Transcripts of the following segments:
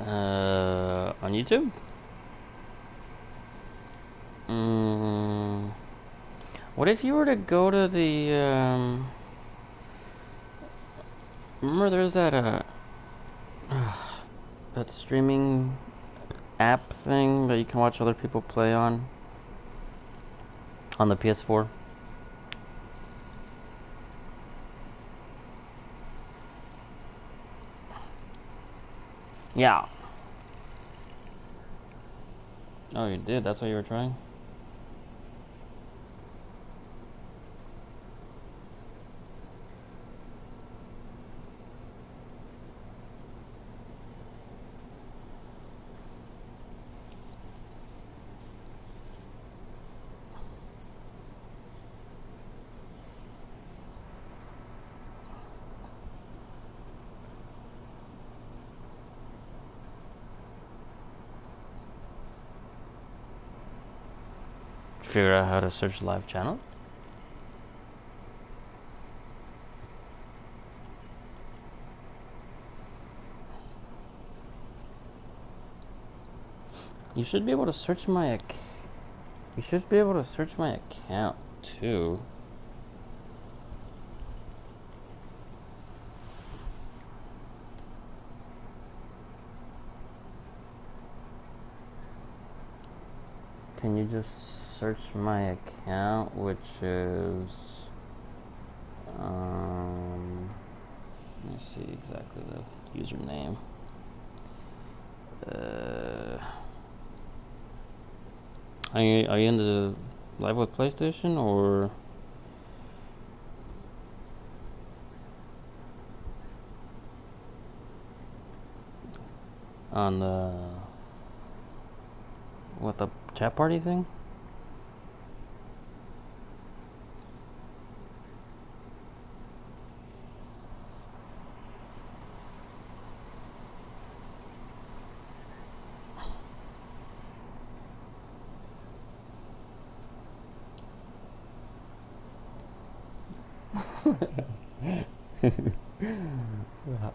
On YouTube? What if you were to go to the, remember there's that, that streaming app thing that you can watch other people play on the PS4? Yeah. Oh, you did? That's what you were trying? Figure out how to search live channel? You should be able to search my You should be able to search my account too. Can you just search my account, which is let me see exactly the username. Are you into live with PlayStation or on the what, the chat party thing?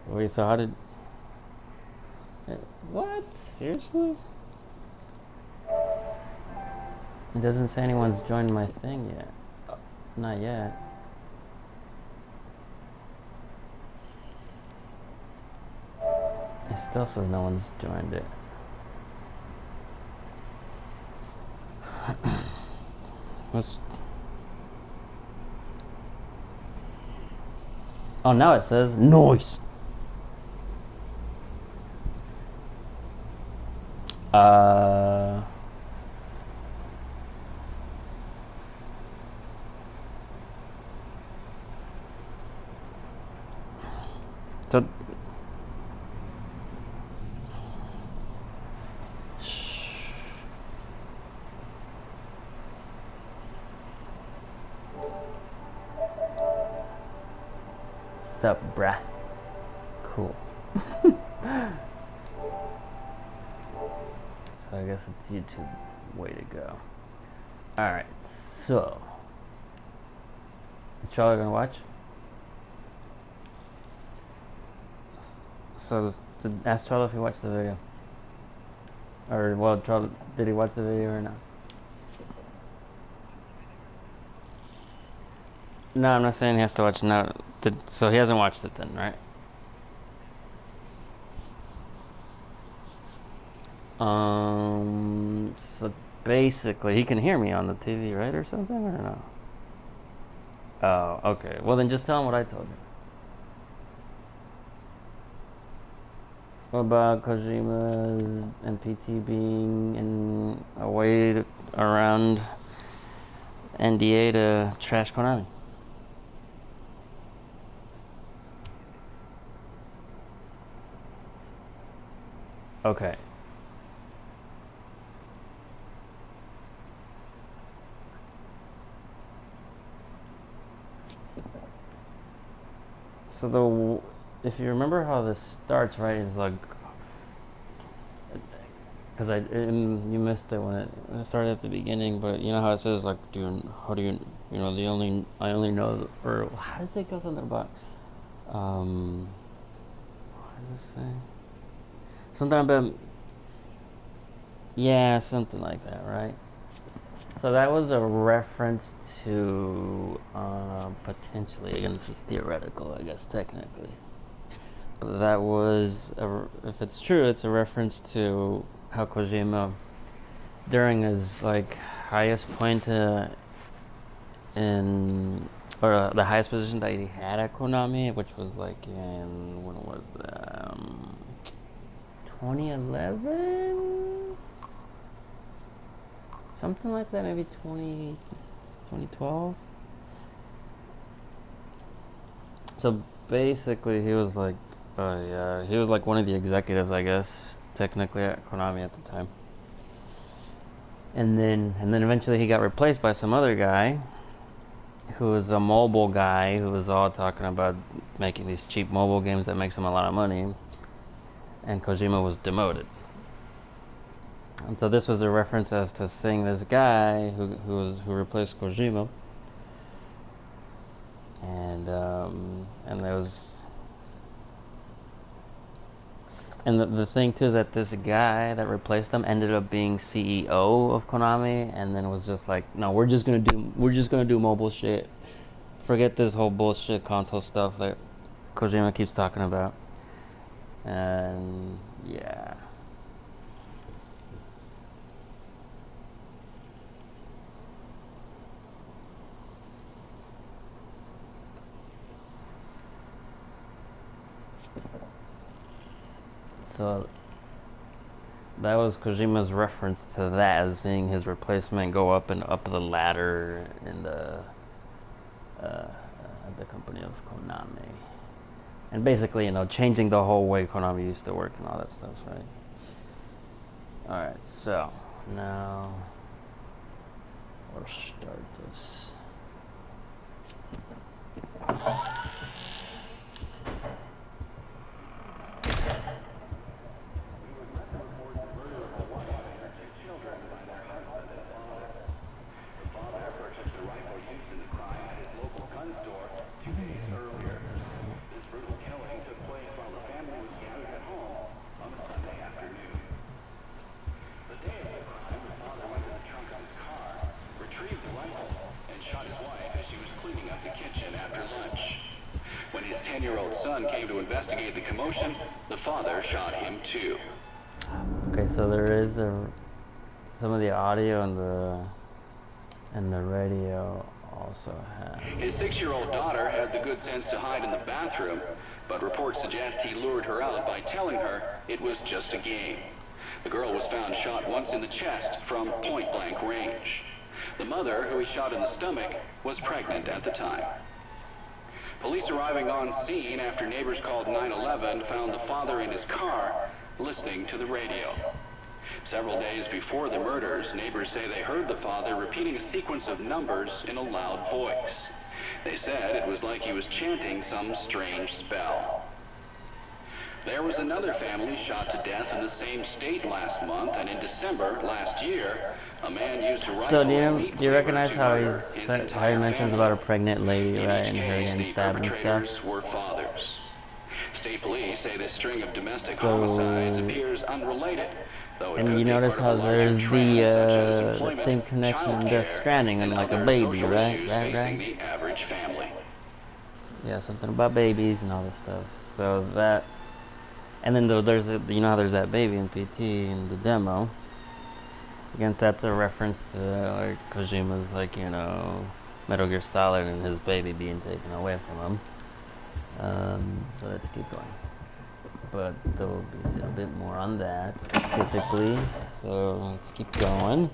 Wait, so how did... What? Seriously? It doesn't say anyone's joined my thing yet. Not yet. It still says no one's joined it. What's... Oh, now it says noise. So sup, bruh? Cool. So I guess it's YouTube. Way to go. Alright, so is Charlie gonna watch? So ask Charlie if he watched the video. Or, well, Charlie, did he watch the video or not? No, I'm not saying he has to watch now. So he hasn't watched it then, right? So basically, he can hear me on the TV, right, or something, or no? Oh, okay. Well, then just tell him what I told you. What about Kojima and PT being in a way around NDA to trash Konami? Okay. So if you remember how this starts, right, it's like, because you missed it when it started at the beginning, but you know how it says like, how do you know, I only know, or how does it go something about, this say? Something about, yeah, something like that, right? So that was a reference to potentially, again, this is theoretical, I guess, technically. But that was, if it's true, it's a reference to how Kojima, during his like highest point in, or the highest position that he had at Konami, which was like in, when was that? 2011? Something like that, maybe 2012. So basically, he was like, he was like one of the executives, I guess, technically at Konami at the time. And then eventually he got replaced by some other guy, who was a mobile guy, who was all talking about making these cheap mobile games that makes him a lot of money. And Kojima was demoted. And so this was a reference as to seeing this guy who replaced Kojima. And there was, and the thing too is that this guy that replaced him ended up being CEO of Konami, and then was just like, no, we're just gonna do mobile shit. Forget this whole bullshit console stuff that Kojima keeps talking about. And yeah. So that was Kojima's reference to that, as seeing his replacement go up and up the ladder in the company of Konami, and basically, changing the whole way Konami used to work and all that stuff, right? All right, so now we'll start this. When his 10-year-old son came to investigate the commotion, the father shot him too. Okay, so there is some of the audio and the radio also have. His 6-year-old daughter had the good sense to hide in the bathroom, but reports suggest he lured her out by telling her it was just a game. The girl was found shot once in the chest from point-blank range. The mother, who he shot in the stomach, was pregnant at the time. Police arriving on scene after neighbors called 911 found the father in his car, listening to the radio. Several days before the murders, neighbors say they heard the father repeating a sequence of numbers in a loud voice. They said it was like he was chanting some strange spell. There was another family shot to death in the same state last month, and in December last year, a man used a rifle. So do you recognize how he mentions about a pregnant lady, right, and her getting stabbed and stuff? Were fathers. State police say this string of domestic homicides appears unrelated. And you notice how there's the same connection in Death Stranding and like a baby, right? Right? The average family. Yeah, something about babies and all this stuff. So that, and then there's how there's that baby in PT in the demo. Again, that's a reference to like Kojima's Metal Gear Solid and his baby being taken away from him. So let's keep going. But there will be a bit more on that specifically. So let's keep going.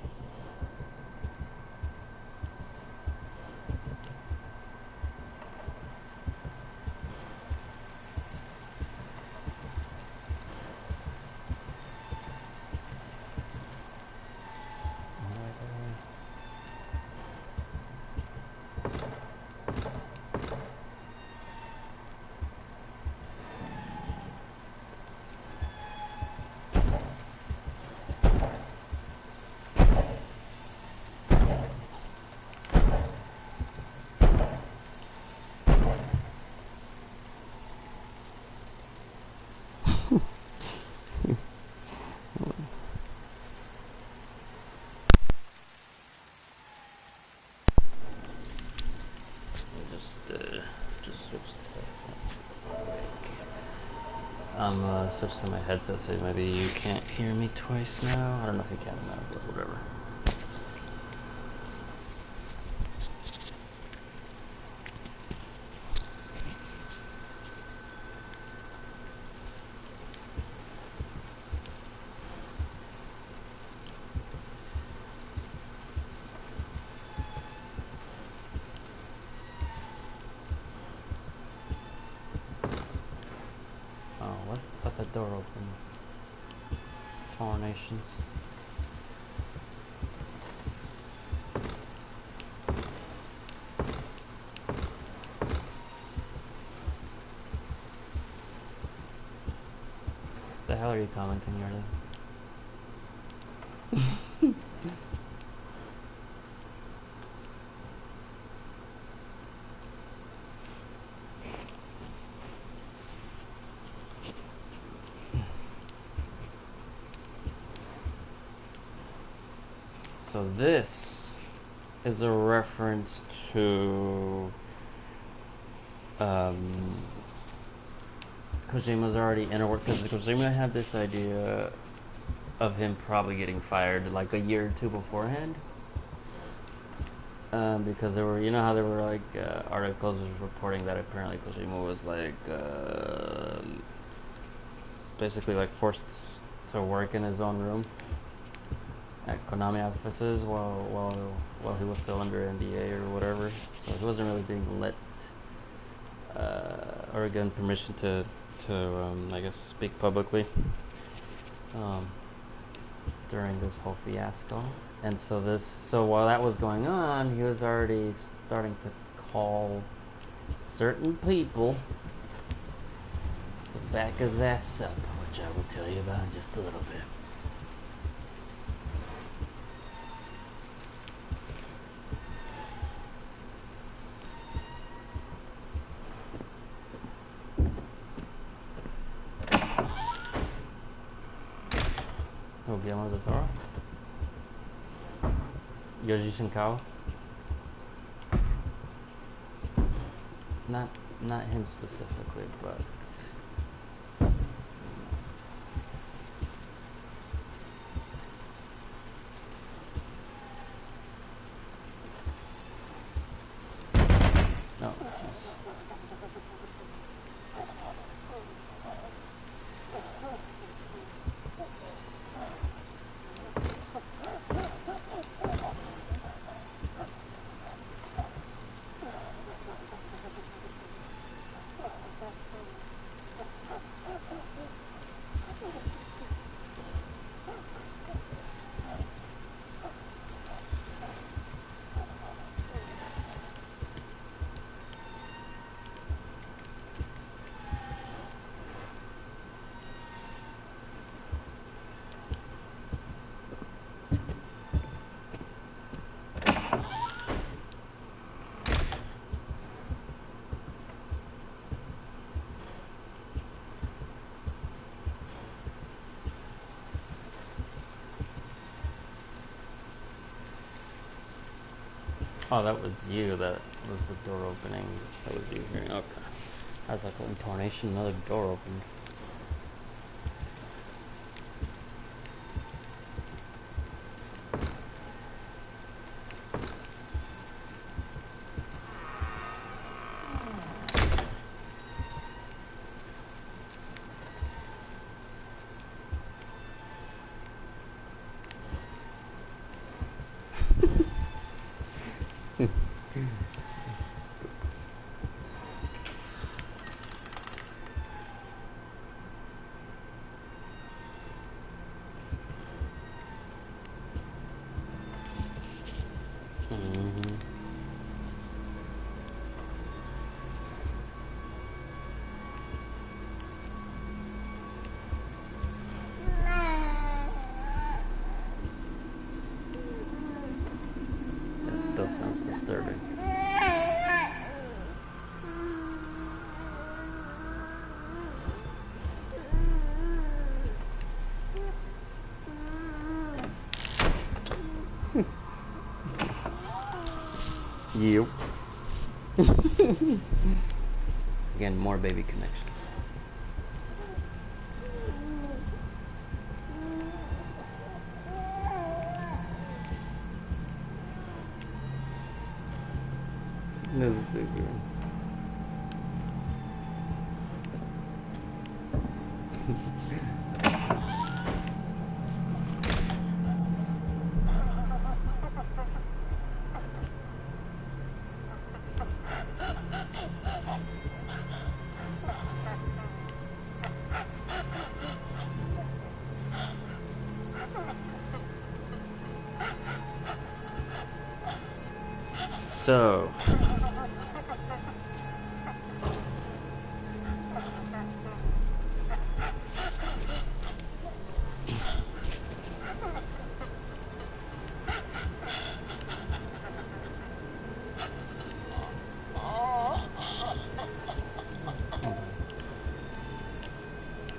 I'm switched to my headset, so maybe you can't hear me twice now. I don't know if you can now, but whatever. Oh, what? Got the door open. Tornations. The hell are you commenting, Yarly? So this is a reference to Kojima's already in a work, because Kojima had this idea of him probably getting fired like a year or two beforehand. Because there were, you know how there were like articles reporting that apparently Kojima was like basically like forced to work in his own room at Konami offices while he was still under NDA or whatever. So he wasn't really being let or given permission to I guess speak publicly during this whole fiasco. And so while that was going on, he was already starting to call certain people to back his ass up, which I will tell you about in just a little bit. Oh, Guillermo del Toro? Yoji Shinkawa? Not him specifically, but no, jeez. Oh, that was you. That was the door opening. That was you hearing. Okay. I was like, oh, intonation, another door opened. Still sounds disturbing. You. Again, more baby connections. That's ridiculous.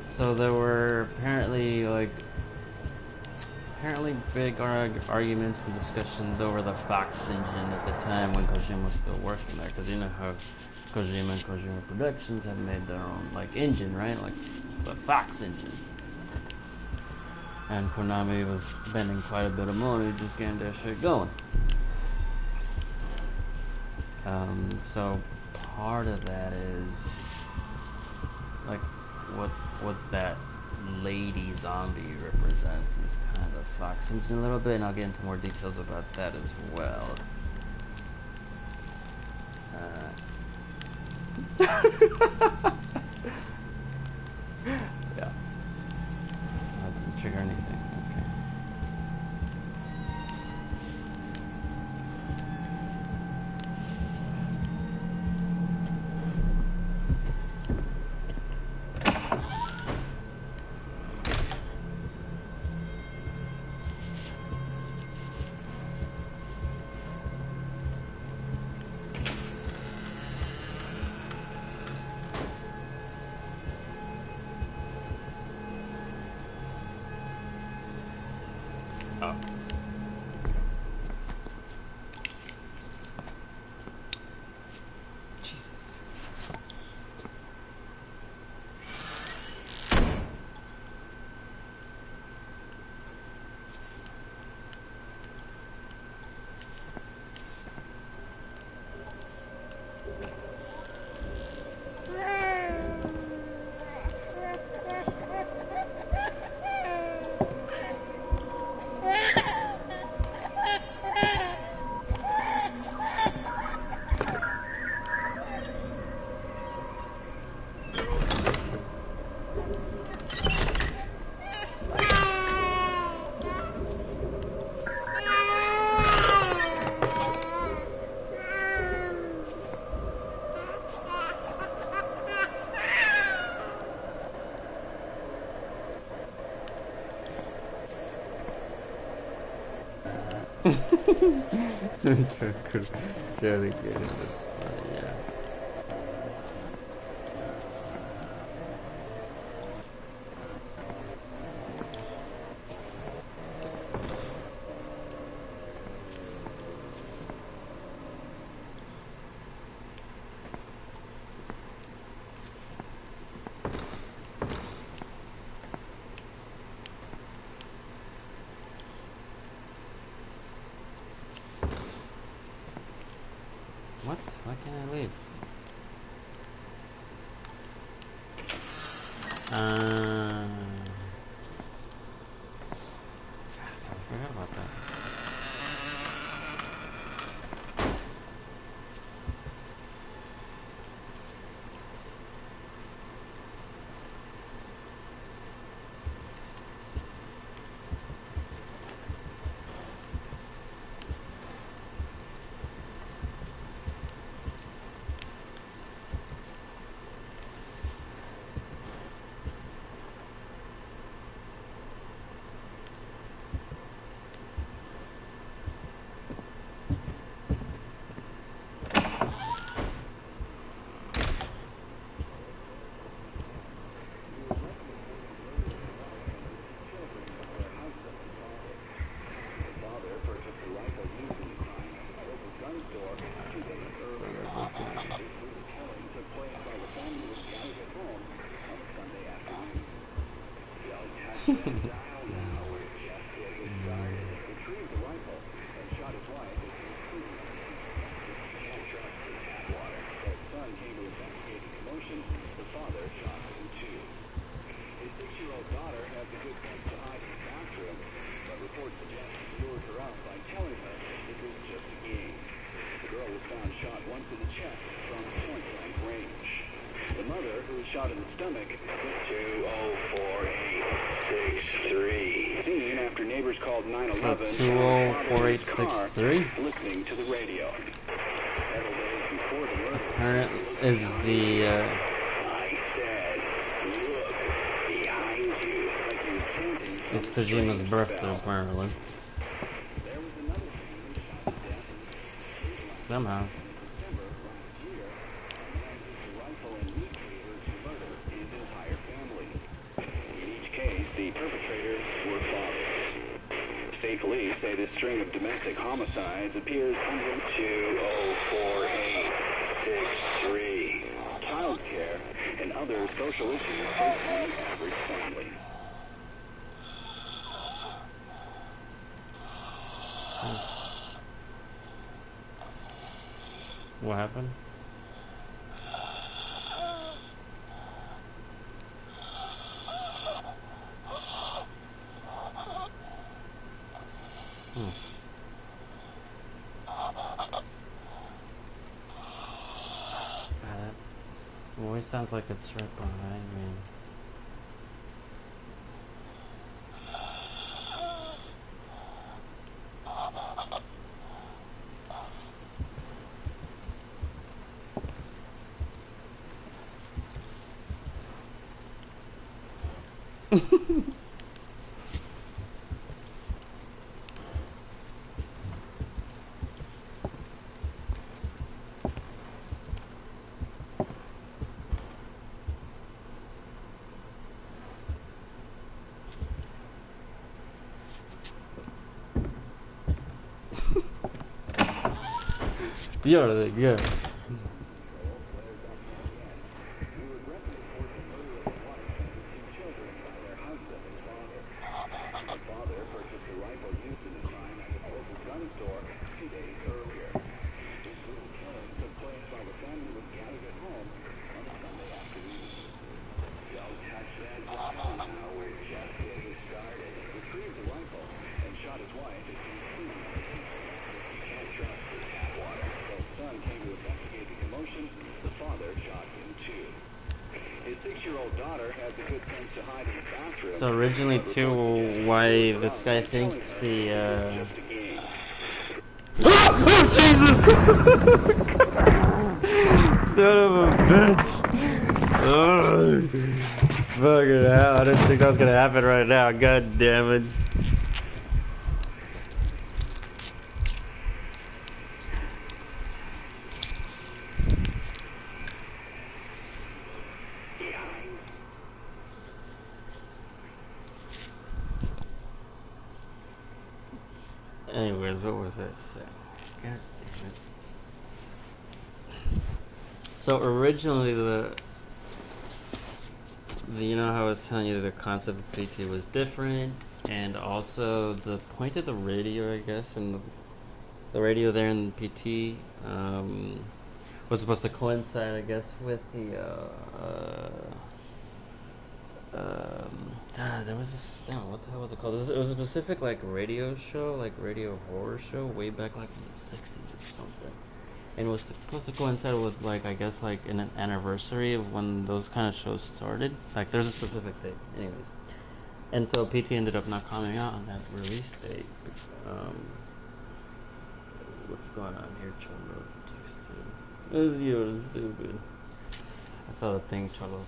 So there were apparently big arguments and discussions over the Fox engine at the time when Kojima was still working there, because you know how Kojima and Kojima Productions have made their own like engine, right? Like the Fox engine. And Konami was spending quite a bit of money just getting that shit going. So part of that is like what that lady zombie represents is kind of Fox engine a little bit, and I'll get into more details about that as well. Yeah. That doesn't trigger anything. Okay. Oh. Jesus. Jelly good. That's funny, yeah. What? Why can't I leave? I forgot about that. chest from point-blank range. The mother, who was shot in the stomach, was 204-863. Seen after neighbors called 911. 204-863. Listening to the radio. Several days before the murder. Apparently, is the I said, look behind you. Like he was chanting some it's Kojima's strange birthday spell. apparently. There was another family shot to death in Somehow. December last year. A man used a rifle and meat cleaver to murder his entire family. In each case, the perpetrators were fathers. State police say this string of domestic homicides appears under 204-863. Child care and other social issues facing the average family. What happened? That voice sounds like it's right behind me. You're really good. So originally too, why this guy thinks the Jesus! Son of a bitch! Oh, fucking hell! I didn't think that was gonna happen right now. God damn it! Anyways, what was I saying? God damn it. So originally the you know how I was telling you the concept of PT was different, and also the point of the radio, I guess, and the radio there in PT was supposed to coincide, I guess, with the there was this, I don't know, what the hell was it called? It was a specific like radio show, like radio horror show, way back like in the 60s or something. And it was supposed to coincide with like, I guess, like an anniversary of when those kind of shows started. Like there's a specific date, anyways. And so PT ended up not coming out on that release date. What's going on here, Cholo? As you stupid. I saw the thing, Cholo.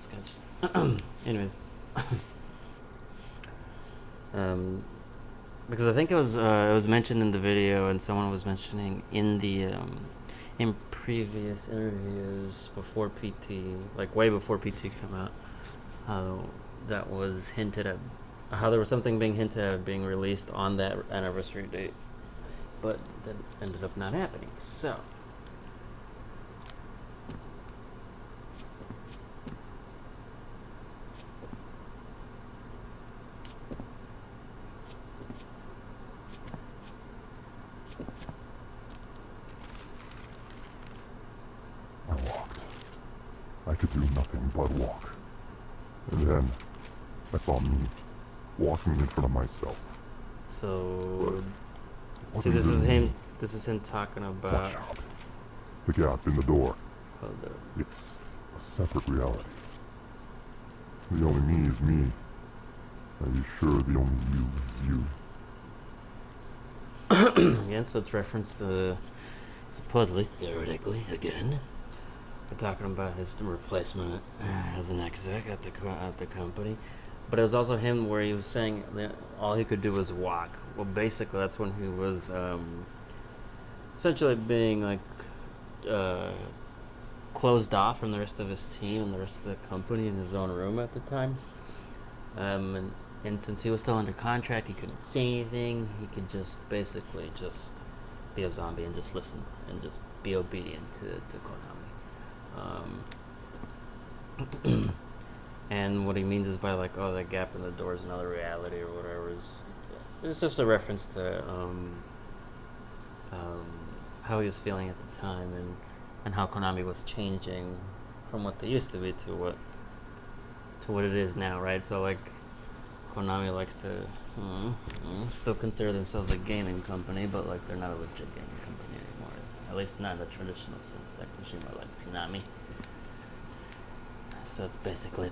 Sketch. Anyways. Because I think it was mentioned in the video, and someone was mentioning in the in previous interviews before PT, like way before PT came out, how that was hinted at, how there was something being hinted at being released on that anniversary date, but that ended up not happening. So. I could do nothing but walk. And then I saw me walking in front of myself. So see, this is him talking about the gap in the door. Hold up. It's a separate reality. The only me is me. Are you sure the only you is you? Again, so it's reference to supposedly, theoretically, again, we're talking about his replacement as an exec at the company. But it was also him where he was saying that all he could do was walk. Well, basically, that's when he was essentially being like closed off from the rest of his team and the rest of the company in his own room at the time. And since he was still under contract, he couldn't say anything. He could just basically just be a zombie and just listen and just be obedient to Konami. And what he means is by like, oh, that gap in the door is another reality or whatever. It's just a reference to how he was feeling at the time and how Konami was changing from what they used to be to what it is now, right? So like, Konami likes to still consider themselves a gaming company, but like they're not a legit gaming company anymore. At least not in the traditional sense. They're actually more like Konami. So it's basically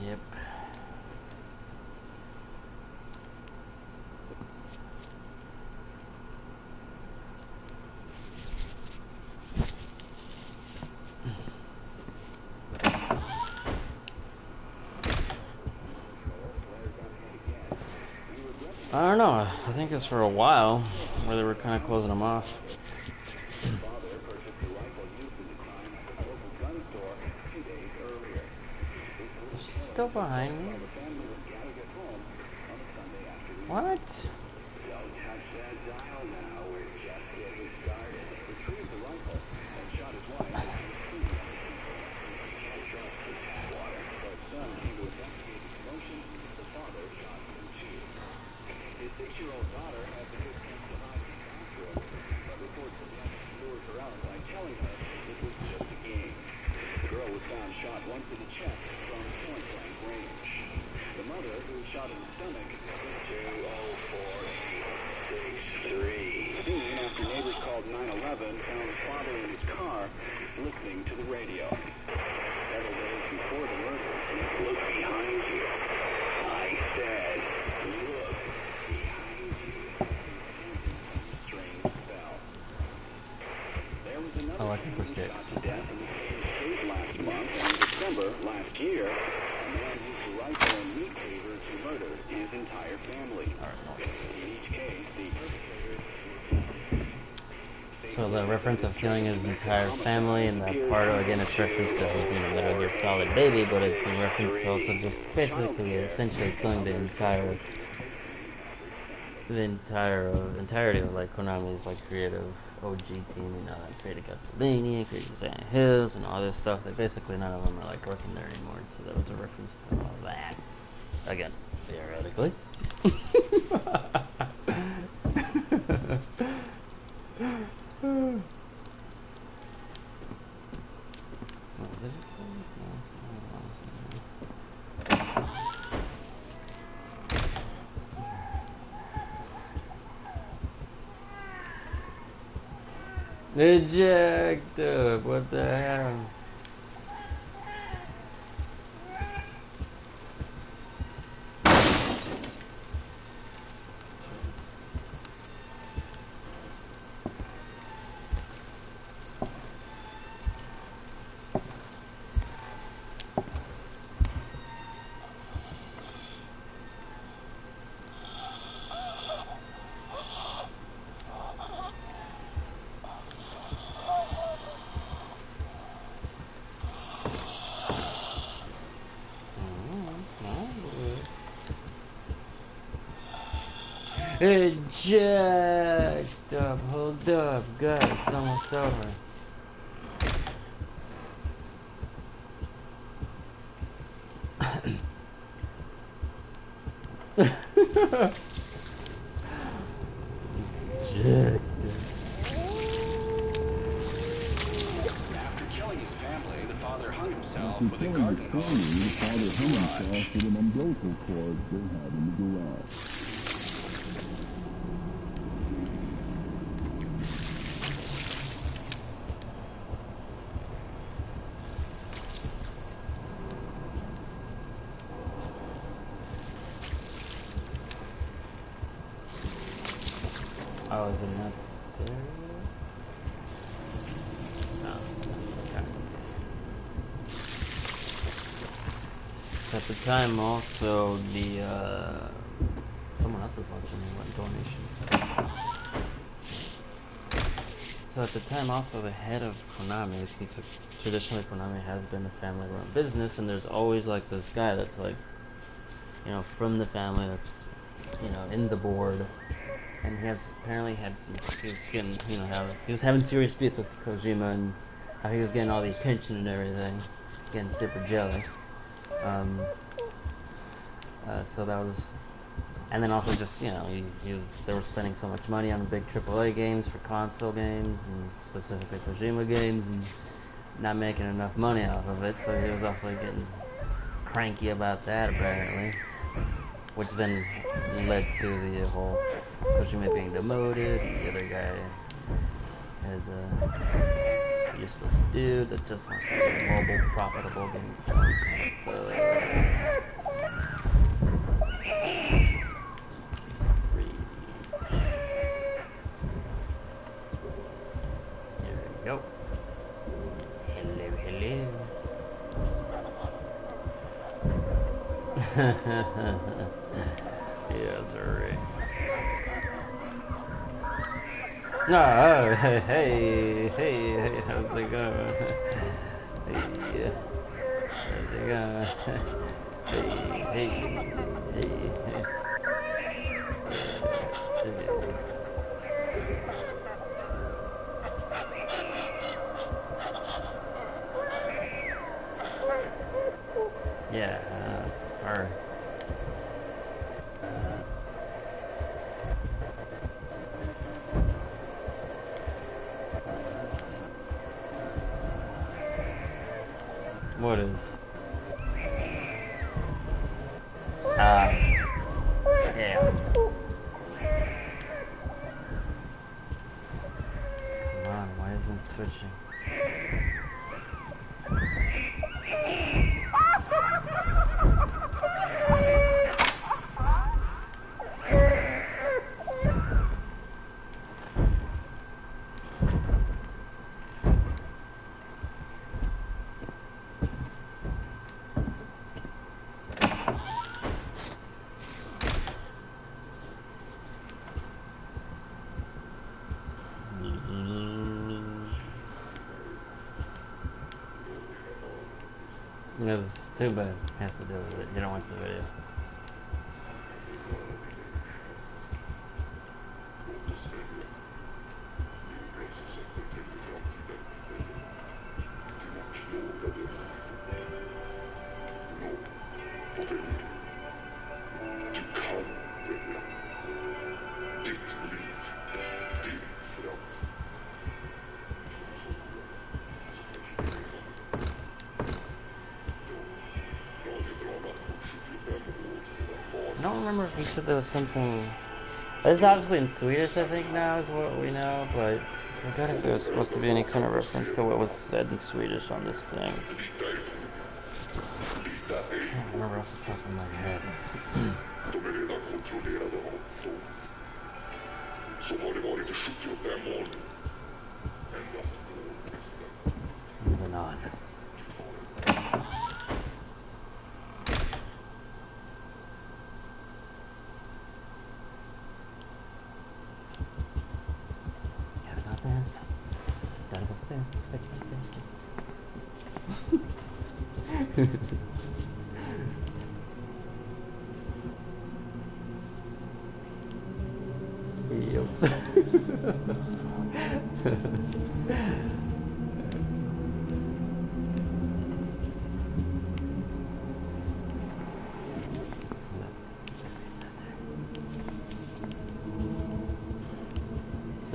yep. I don't know. I think it's for a while where they were kind of closing them off. She's still behind me. What? His 6-year-old daughter had the good sense to hide in the bathroom, but reports suggest he lured her out by telling her it was just a game. The girl was found shot once in the chest from point-blank range. The mother, who was shot in the stomach, was 20463. Soon after neighbors called 911, found the father in his car listening to the radio. Several days before the murders, look behind you. I said, look. I like the sticks. Last month and in December last year, a man used a rifle and meat cleaver to murder his entire family. In each case, the perpetrator. So the reference of killing his entire family, and that part, again, it's reference to his, Metal Gear Solid baby, but it's in reference to also just basically, essentially killing the entirety of like Konami's like creative OG team, that created Castlevania, created Silent Hills, and all this stuff. That basically none of them are like working there anymore. So that was a reference to all that. Again, theoretically. Eject! What the hell? Eject up, hold up, God, it's almost over. Eject. After killing his family, the father hung himself with a garden hose in his garage. With an umbilical cord they had in the garage. Oh, is it not there? No, it's not. Okay. So at the time, also, someone else is watching me. What donation? So at the time, also, the head of Konami, since traditionally Konami has been a family-run business, and there's always like this guy that's like, you know, from the family that's, you know, in the board, and he has apparently had some. He was getting, you know, he was having serious beef with Kojima, and how he was getting all the attention and everything, getting super jelly. So that was, and then also just, you know, they were spending so much money on big AAA games for console games and specifically Kojima games, and not making enough money off of it. So he was also getting cranky about that apparently, which then led to the whole Kojima being demoted. The other guy is a useless dude that just wants to be a mobile profitable game. There we go. Hello, hello. Yes, sir. No, oh, hey, how's it going? Hey, how's it going? Hey. Yeah, it's hard. What is? Yeah. Come on, why isn't it switching? It's too bad. It has to do with it. You don't watch the video. I don't remember if he said there was something. It's obviously in Swedish, I think, now is what we know, but I forgot if there was supposed to be any kind of reference to what was said in Swedish on this thing. I can't remember off the top of my head. Moving on. Gotta go fast. Gotta go fast. Yep.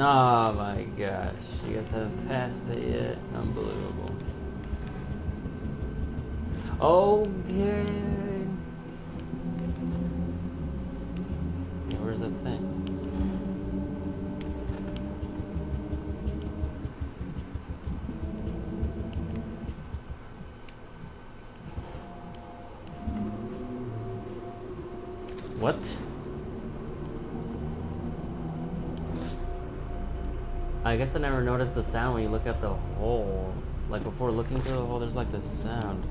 Oh my gosh, you guys haven't passed it yet? Unbelievable. Okay. Where's that thing? What? I guess I never noticed the sound when you look at the hole. Like before looking through the hole, there's like this sound.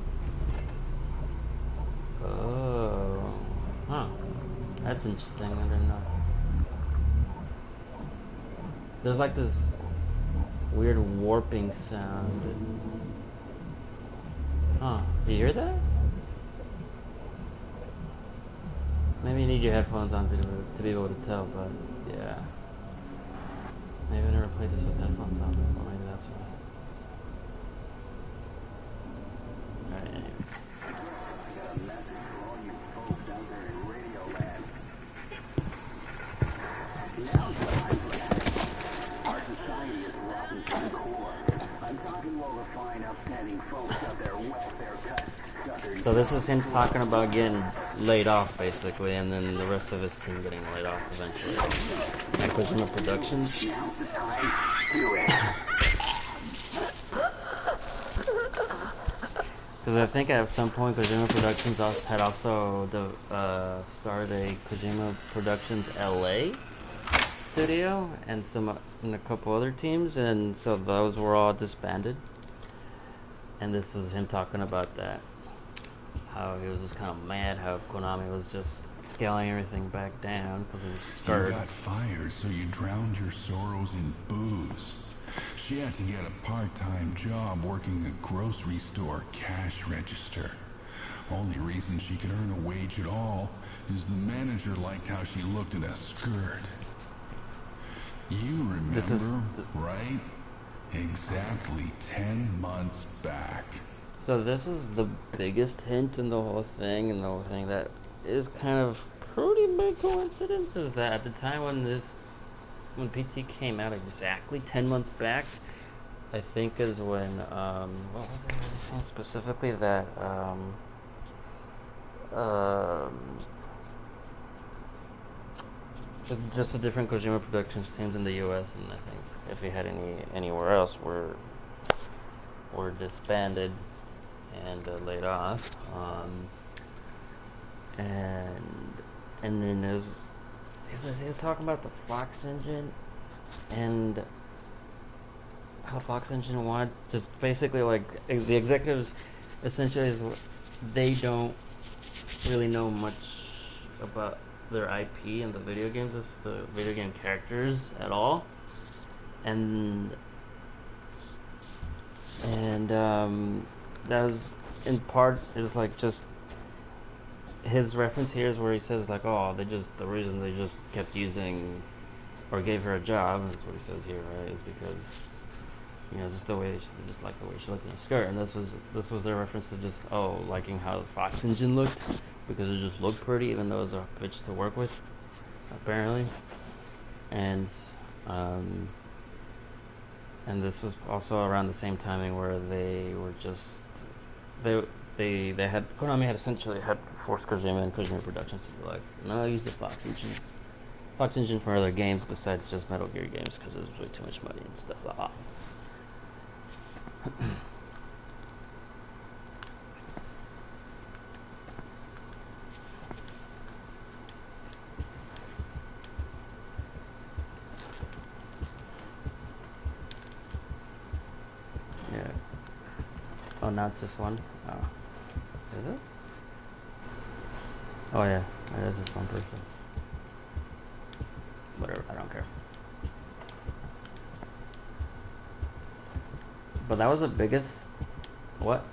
Oh, huh. That's interesting. I didn't know. There's like this weird warping sound. Huh. Do you hear that? Maybe you need your headphones on to be able to tell, but yeah. Maybe I never played this with headphones on before. Maybe that's why. Alright, anyways. So this is him talking about getting laid off, basically, and then the rest of his team getting laid off eventually. At Kojima Productions. Because I think at some point Kojima Productions had also started a Kojima Productions LA studio and a couple other teams, and so those were all disbanded. And this was him talking about that. How he was just kind of mad how Konami was just scaling everything back down because he was scared. You got fired, so you drowned your sorrows in booze. She had to get a part-time job working a grocery store cash register. Only reason she could earn a wage at all is the manager liked how she looked in a skirt. You remember, right? Exactly 10 months back. So this is the biggest hint in the whole thing, and the whole thing that is kind of pretty big coincidence is that at the time when PT came out exactly 10 months back, I think is when, what was it saying specifically that, just the different Kojima Productions teams in the U.S. and I think if he had anywhere else were disbanded and laid off, and then he was talking about the Fox engine and how Fox engine wanted just basically like the executives essentially is they don't really know much about their IP and the video games, the video game characters at all, and that was in part is like just his reference here is where he says like, oh, the reason they just kept using or gave her a job is what he says here, right, is because just the way she looked in a skirt, and this was their reference to just liking how the Fox engine looked because it just looked pretty even though it was a bitch to work with apparently, and this was also around the same timing where they were just Konami had essentially forced Kojima and Kojima Productions to be like, no, use the Fox engine for other games besides just Metal Gear games because it was way too much money and stuff like that. Yeah. Oh, now it's just one? Oh. Is it? Oh yeah, it is just one person. Whatever, I don't care. But that was the biggest... What?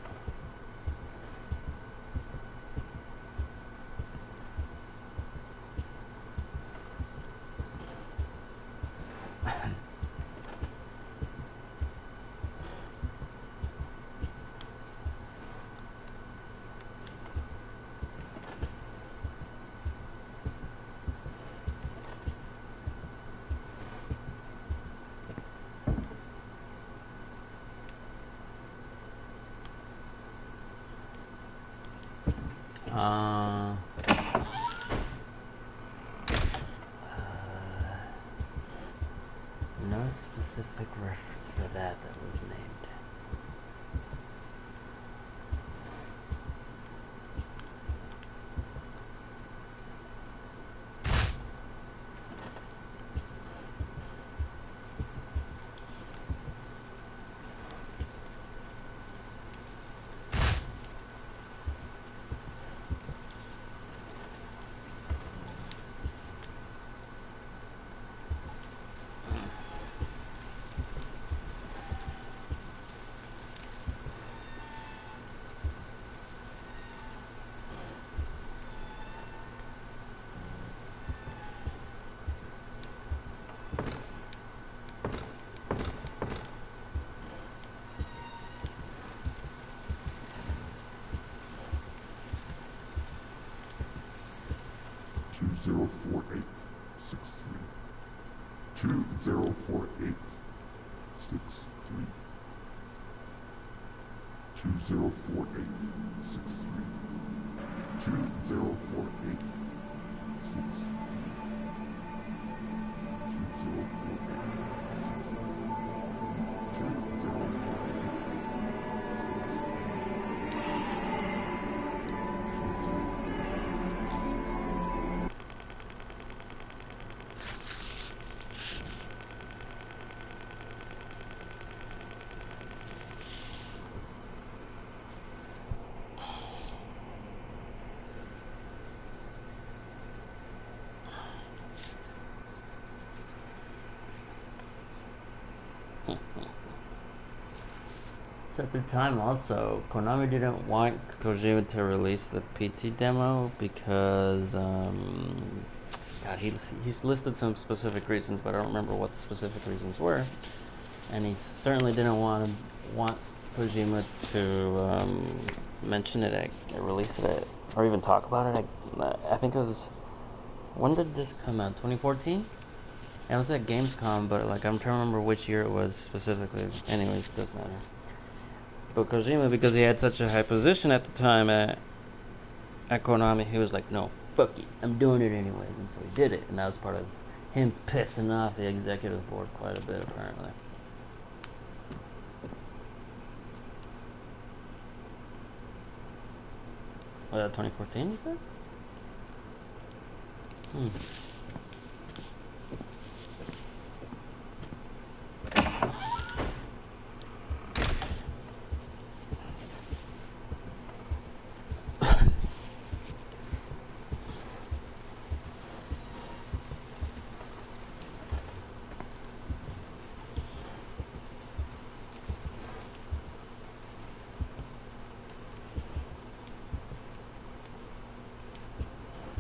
No specific reference for that was named. 204863. 204863. 204863. 204863. So at the time also, Konami didn't want Kojima to release the PT demo because, God, he's listed some specific reasons, but I don't remember what the specific reasons were. And he certainly didn't want Kojima to mention it, release it, or even talk about it. I think it was, when did this come out? 2014? It was at Gamescom, but like I'm trying to remember which year it was specifically. Anyways, it doesn't matter. But Kojima, because he had such a high position at the time at Konami, he was like, no, fuck it, I'm doing it anyways. And so he did it. And that was part of him pissing off the executive board quite a bit, apparently. Was that 2014, you said?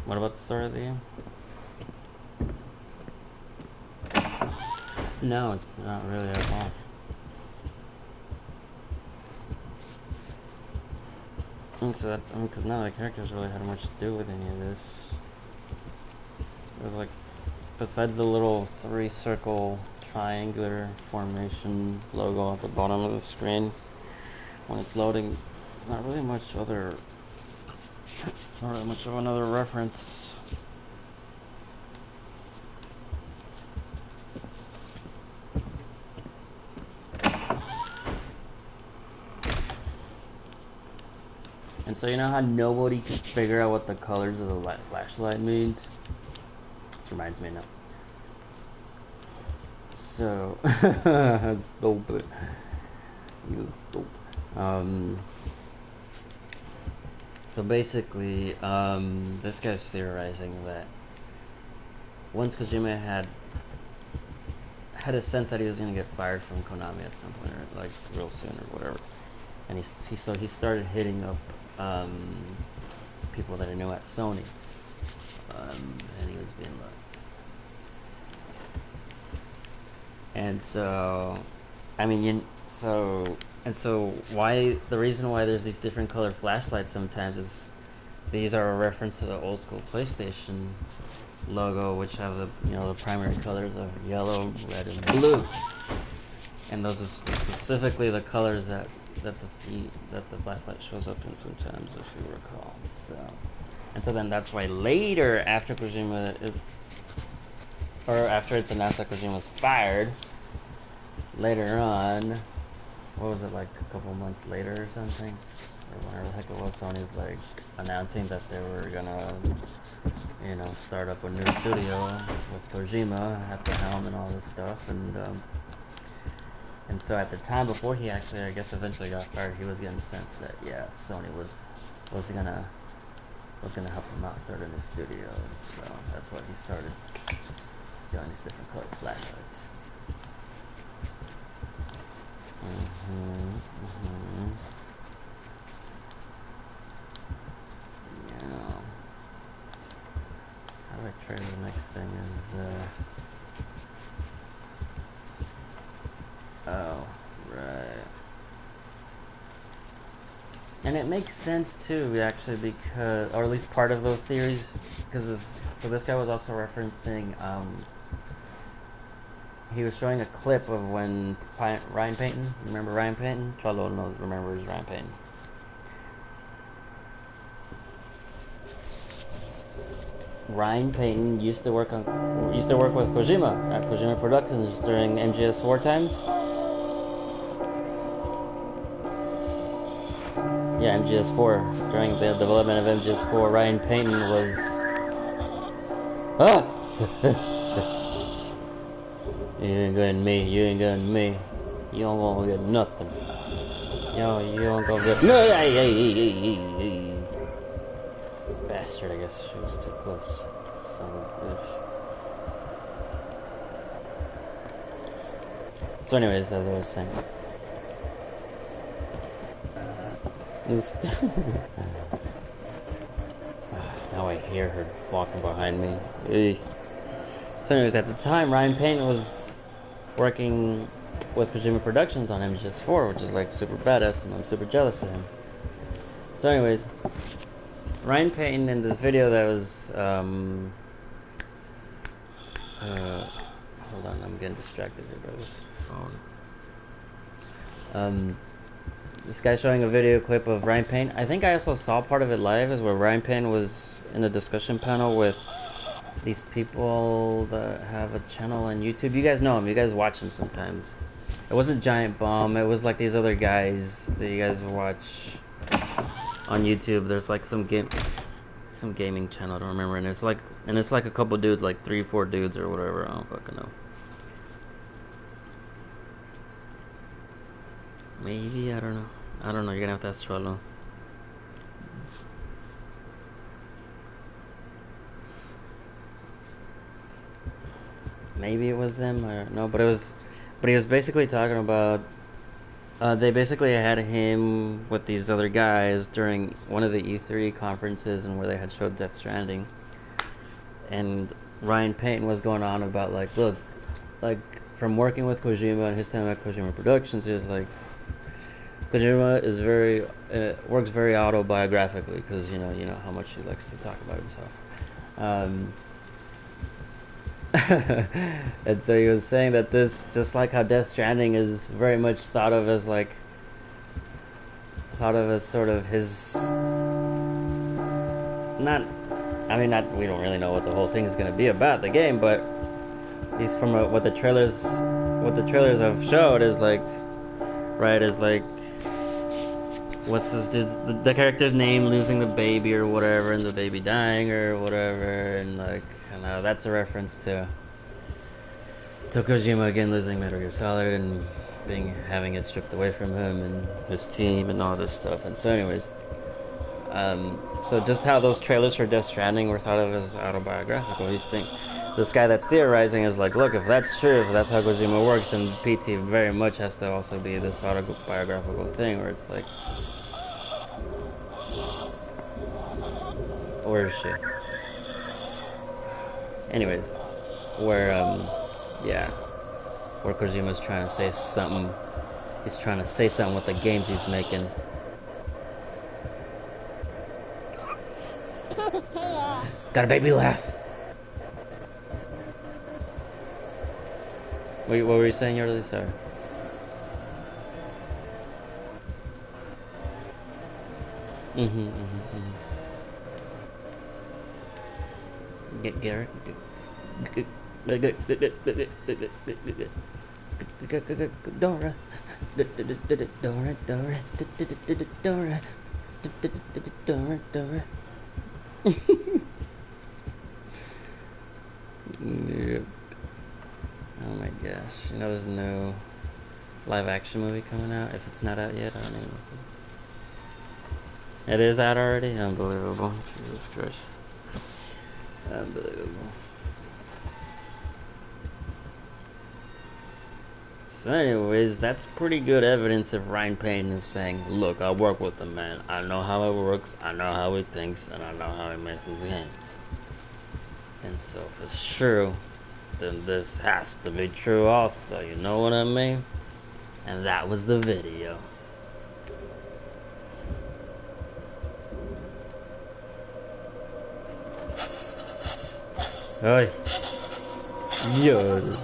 What about the story of the game? No, it's not really at all. So that, because none of the characters really had much to do with any of this. It was like, besides the little 3-circle triangular formation logo at the bottom of the screen when it's loading, not really much other. Not really much of another reference. And so you know how nobody could figure out what the colors of the flashlight means? This reminds me now. So that's stupid. He was stupid. So basically, this guy's theorizing that once Kojima had a sense that he was going to get fired from Konami at some point, or like real soon or whatever, and he started hitting up people that he knew at Sony, and he was being like, and so, I mean, so why the reason why there's these different colored flashlights sometimes is these are a reference to the old school PlayStation logo, which have the primary colors of yellow, red, and blue, and those are specifically the colors that the flashlight shows up in sometimes, if you recall. So then that's why later, after it's announced that Kojima was fired, later on, what was it, like a couple months later or something, or whatever the heck it was, Sony's like announcing that they were gonna start up a new studio with Kojima at the helm and all this stuff, and so at the time before he actually, I guess, eventually got fired, he was getting the sense that Sony was gonna help him out start a new studio, and so that's why he started doing these different colored flashlights. Yeah. How do I trade the next thing is oh, right. And it makes sense too, actually, because, or at least part of those theories, because so this guy was also referencing, he was showing a clip of when Ryan Payton, remember Ryan Payton? Cholo remembers Ryan Payton. Ryan Payton used to work with Kojima at Kojima Productions during MGS4 times. Yeah, MGS4. During the development of MGS4, Ryan Payton was... Ah! You ain't getting me, you ain't getting me. You don't gonna get nothing. Yo, you don't gonna get... No! Hey. Bastard, I guess she was too close. Son of a bitch. So anyways, as I was saying... Now I hear her walking behind me. Ugh. So anyways, at the time, Ryan Payton was working with Kojima Productions on MGS4, which is like super badass, and I'm super jealous of him. So anyways, Ryan Payton in this video that was, hold on, I'm getting distracted here by this phone. This guy showing a video clip of Ryan Payton. I think I also saw part of it live, is where Ryan Payton was in a discussion panel with these people that have a channel on YouTube. You guys know him. You guys watch him sometimes. It wasn't Giant Bomb. It was like these other guys that you guys watch on YouTube. There's like some gaming channel. I don't remember. And it's like a couple dudes, like 3-4 dudes or whatever. I don't fucking know. Maybe, I don't know. You're gonna have to ask Cholo. Maybe it was them, I don't know, but he was basically talking about, they basically had him with these other guys during one of the E3 conferences, and where they had showed Death Stranding, and Ryan Payton was going on about, like, look, like, from working with Kojima and his time at Kojima Productions, he was like, Kojima is works very autobiographically, because you know how much he likes to talk about himself. And so he was saying that this, just like how Death Stranding is very much thought of as sort of his, we don't really know what the whole thing is going to be about, the game, but at least from what the trailers have showed is like, right, is like, what's this dude's, the character's name, losing the baby or whatever, and the baby dying or whatever, and like, that's a reference to Kojima again losing Metal Gear Solid and having it stripped away from him and his team and all this stuff. And so anyways, so just how those trailers for Death Stranding were thought of as autobiographical, this guy that's theorizing is like, look, if that's true, if that's how Kojima works, then PT very much has to also be this autobiographical thing where it's like, where is she? Anyways, where Kojima's trying to say something. He's trying to say something with the games he's making. Got a baby laugh. Wait, what were you saying earlier? Sorry. Get Garrett. Dora. Yep. Oh my gosh. There's no live action movie coming out. If it's not out yet, I don't even know. It is out already? Unbelievable. Jesus Christ. Unbelievable. So anyways, that's pretty good evidence of Ryan Payton is saying, look, I work with the man. I know how it works, I know how he thinks, and I know how he makes his games. And so if it's true, then this has to be true also, you know what I mean? And that was the video. Ay. Dios.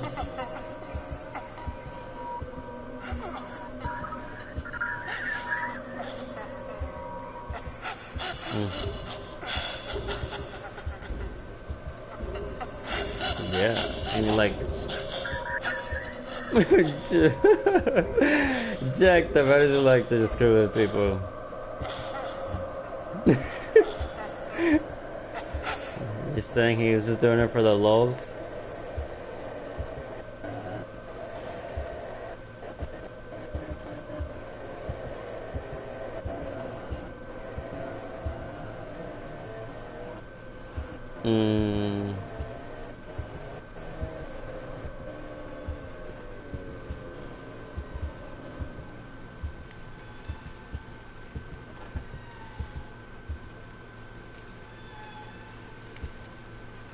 Yeah, and he likes Jack the better like to screw with people. You're saying he was just doing it for the lulz?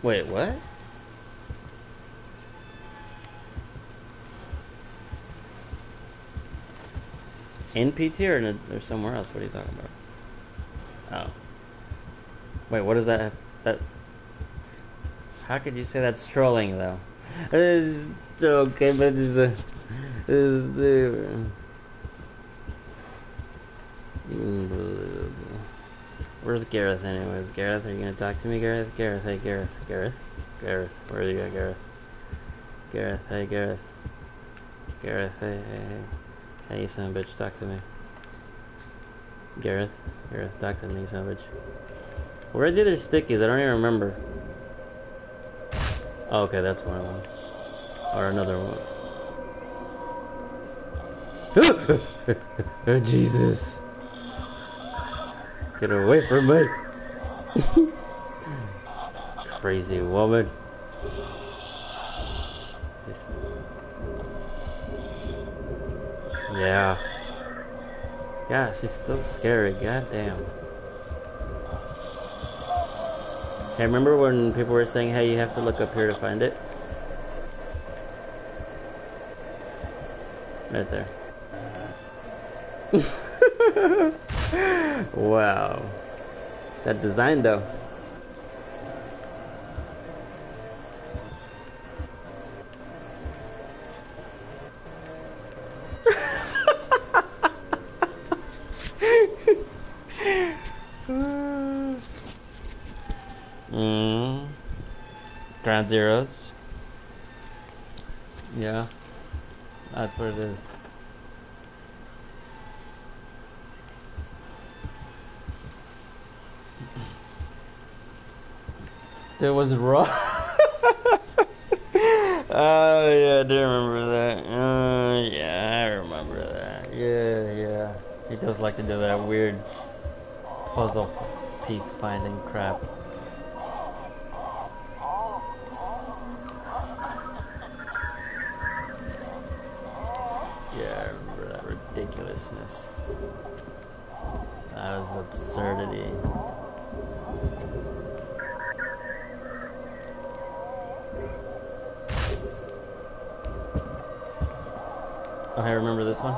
Wait, what? In PT or somewhere else? What are you talking about? Oh. Wait, what is that? That. How could you say that's trolling though? It's okay, but it's a. Where's Gareth anyways? Gareth, are you gonna talk to me, Gareth? Gareth, hey Gareth. Gareth? Gareth, where are you at, Gareth? Gareth, hey Gareth. Gareth, hey. Hey, you son of a bitch, talk to me. Gareth, talk to me, you son of a bitch. Where are the other stickies? I don't even remember. Oh, okay, that's one of them. Or another one. Oh, Jesus. Get away from me. Crazy woman. Yeah. Yeah, she's still scary. Goddamn. Hey, remember when people were saying, hey, you have to look up here to find it? Right there. Wow. That design, though. Ground zeros. Yeah. That's what it is. That was raw. Oh yeah, I do remember that. Yeah, I remember that. Yeah. He does like to do that weird puzzle piece finding crap. Yeah, I remember that ridiculousness. That was absurdity. Oh, I remember this one.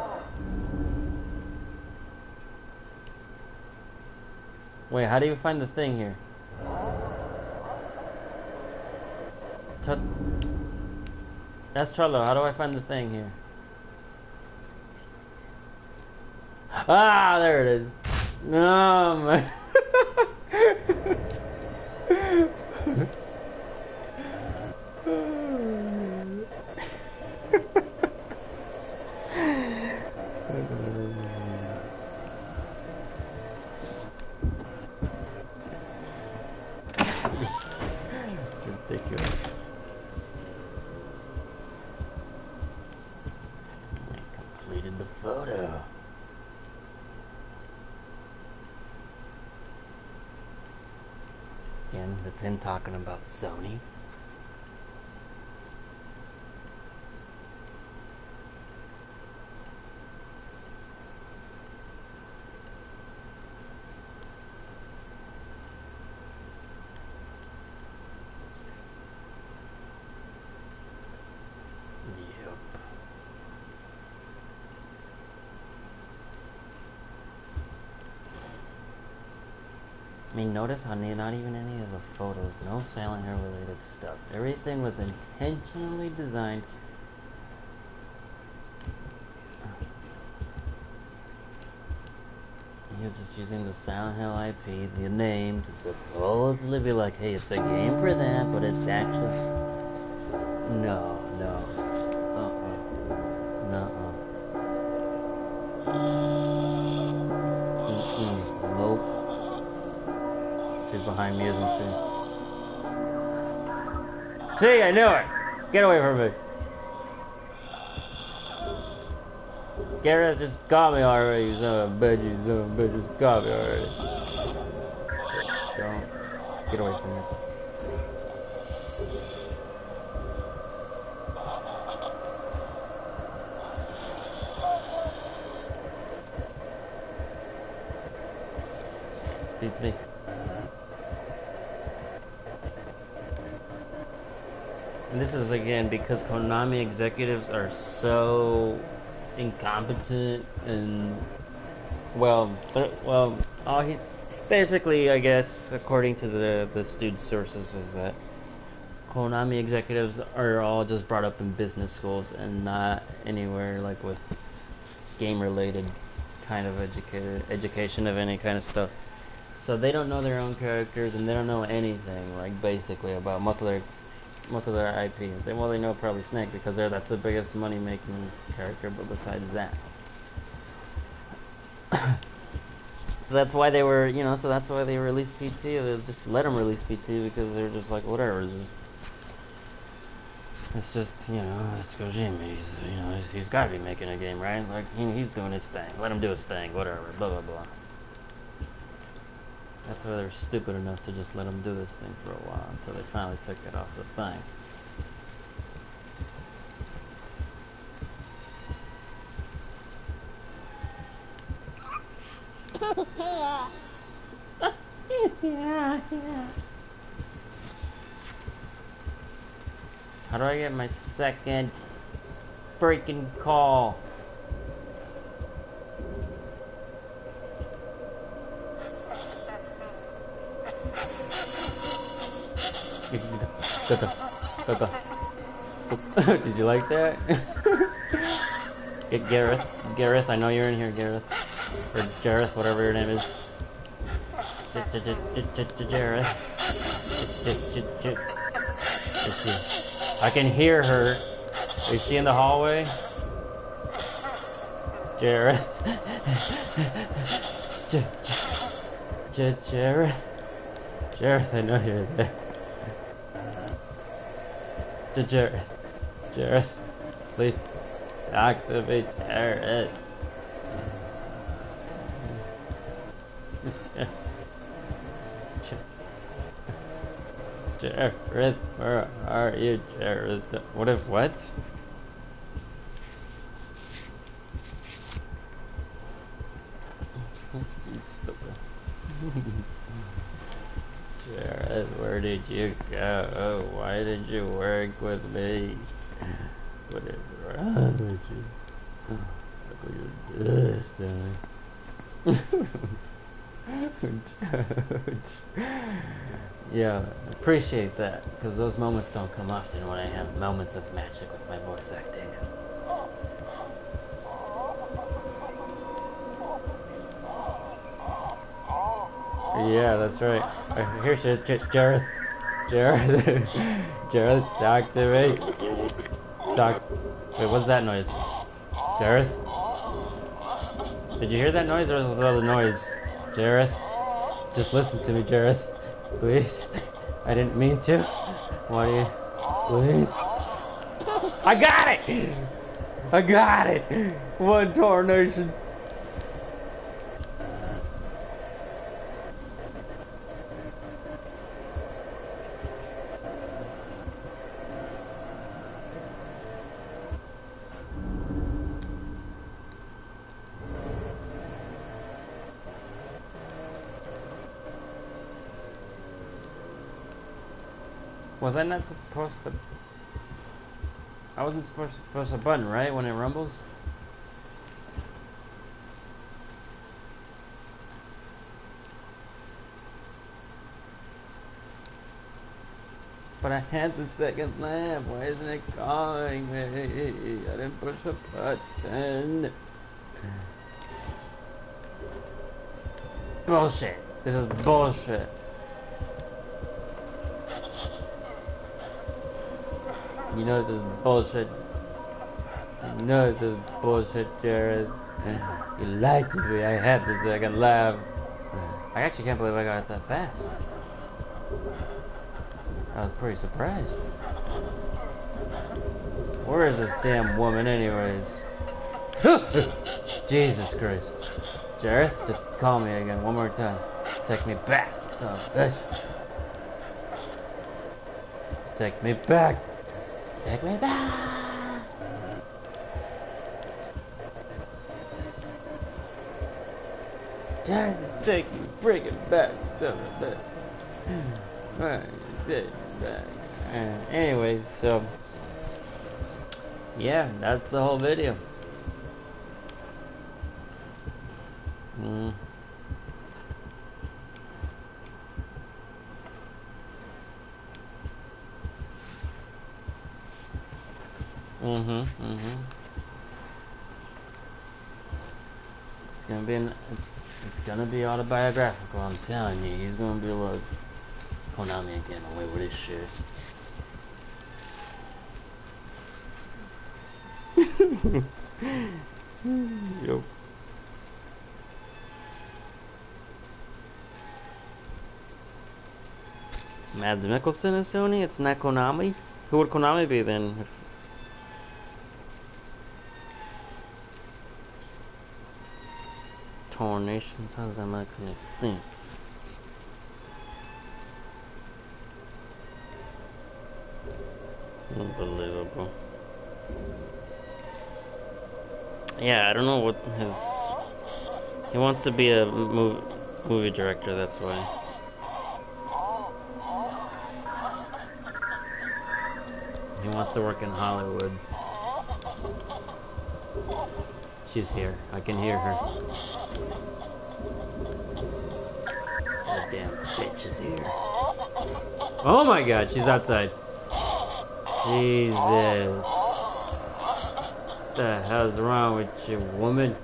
Wait, how do you find the thing here? That's Trello. How do I find the thing here? Ah, there it is. No, man. It's ridiculous. I completed the photo. Again, that's him talking about Sony. mean, notice how not even any of the photos, no Silent Hill related stuff. Everything was intentionally designed. He was just using the Silent Hill IP, the name, to supposedly be like, hey, it's a game for that, but it's actually... No. Nope. She's behind me, isn't she? See, I knew it! Get away from me! Garrett just got me already, you son of a bitch, you son of a bitch, just got me already. Don't. Get away from me. Beats me. And this is again because Konami executives are so incompetent and basically, I guess, according to the student sources, is that Konami executives are all just brought up in business schools and not anywhere like with game related kind of education of any kind of stuff. So they don't know their own characters and they don't know anything like basically about most of their IP. They know probably Snake because that's the biggest money making character, but besides that. So that's why they were, so that's why they released PT. They just let them release PT because they're just like, whatever. It's just, it's Kojima. He's got to be making a game, right? Like, he's doing his thing. Let him do his thing, whatever, blah, blah, blah. That's why they're stupid enough to just let him do this thing for a while until they finally took it off the thing. Yeah. How do I get my second freaking call? Go. Did you like that? Get Gareth, I know you're in here, Gareth. Or Jareth, whatever your name is. Jareth. Is she? I can hear her. Is she in the hallway? Jareth. Jareth, I know you're there. Jareth, please activate Jareth. Jareth, where are you, Jareth? What? Stupid. Jareth, where did you go? Why did you work with me? What is wrong with you? Look what you did to me. Yeah, appreciate that, because those moments don't come often when I have moments of magic with my voice acting. Yeah, that's right. Here's Jareth. Jareth, talk to me. Wait, what's that noise? Jareth? Did you hear that noise, or was it the noise? Jareth? Just listen to me, Jareth. Please. I didn't mean to. Why do you... Please. I got it! One tornation. Was I not supposed to... I wasn't supposed to push a button, right? When it rumbles? But I had the second lap. Why isn't it calling me? I didn't push a button. Bullshit. This is bullshit. You know this is bullshit. You know this is bullshit, Jared. You lied to me. I had the second lap. I actually can't believe I got it that fast. I was pretty surprised. Where is this damn woman anyways? Jesus Christ. Jareth, just call me again one more time. Take me back, son of a bitch. Take me back. Take me back. Jareth, just take me, bring it back, son of a bitch. Alright, take me back. Anyways, so yeah, that's the whole video. It's gonna be autobiographical. I'm telling you, he's gonna be like Konami again, away with his shit. Yep. Mads Mikkelsen is Sony? It's not Konami? Who would Konami be then? Tornations? How does that make any sense? Unbelievable. Yeah, I don't know what his... He wants to be a movie director, that's why. He wants to work in Hollywood. She's here. I can hear her. That damn bitch is here. Oh my god, she's outside. Jesus. What the hell's wrong with you, woman?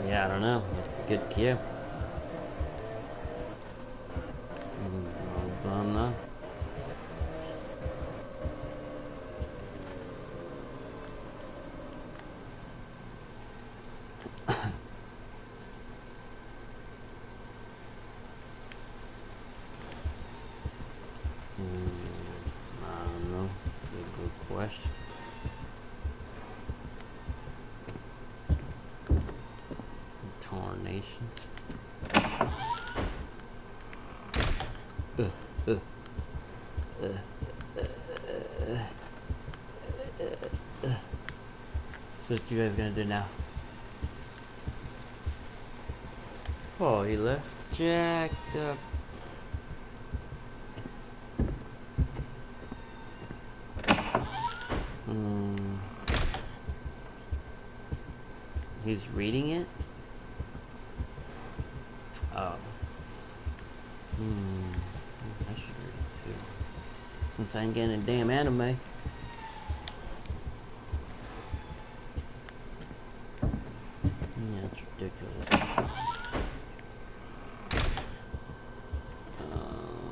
Yeah, I don't know. That's a good cue. Hold on now. I don't know. It's a good question. Tornations. So what you guys gonna do now? Oh, he left jacked up. He's reading it? Oh. I should read it too. Since I ain't getting a damn anime. Yeah, it's ridiculous.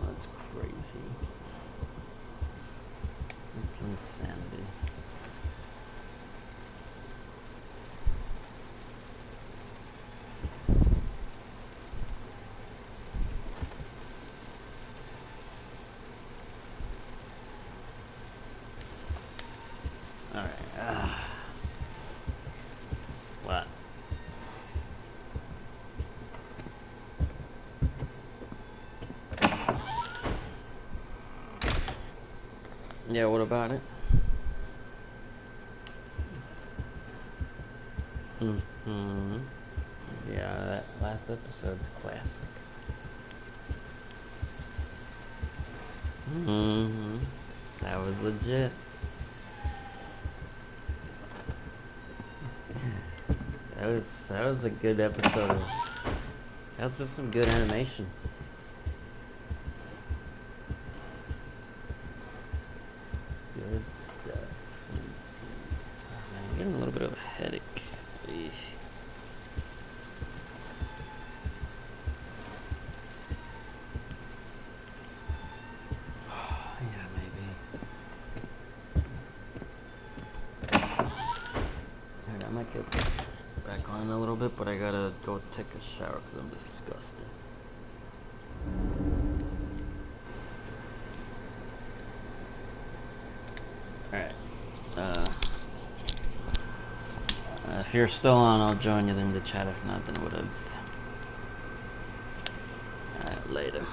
That's crazy. It's insanity. Alright, what? Yeah, what about it? Yeah, that last episode's classic. That was legit. That was a good episode of. That was just some good animation. Good stuff. Oh, man, I'm getting a little bit of a headache. Eesh. Yeah, maybe. Alright, I might get back on in a little bit, but I gotta go take a shower because I'm disgusted. Alright. If you're still on, I'll join you in the chat. If not, then whatevs. Alright, later.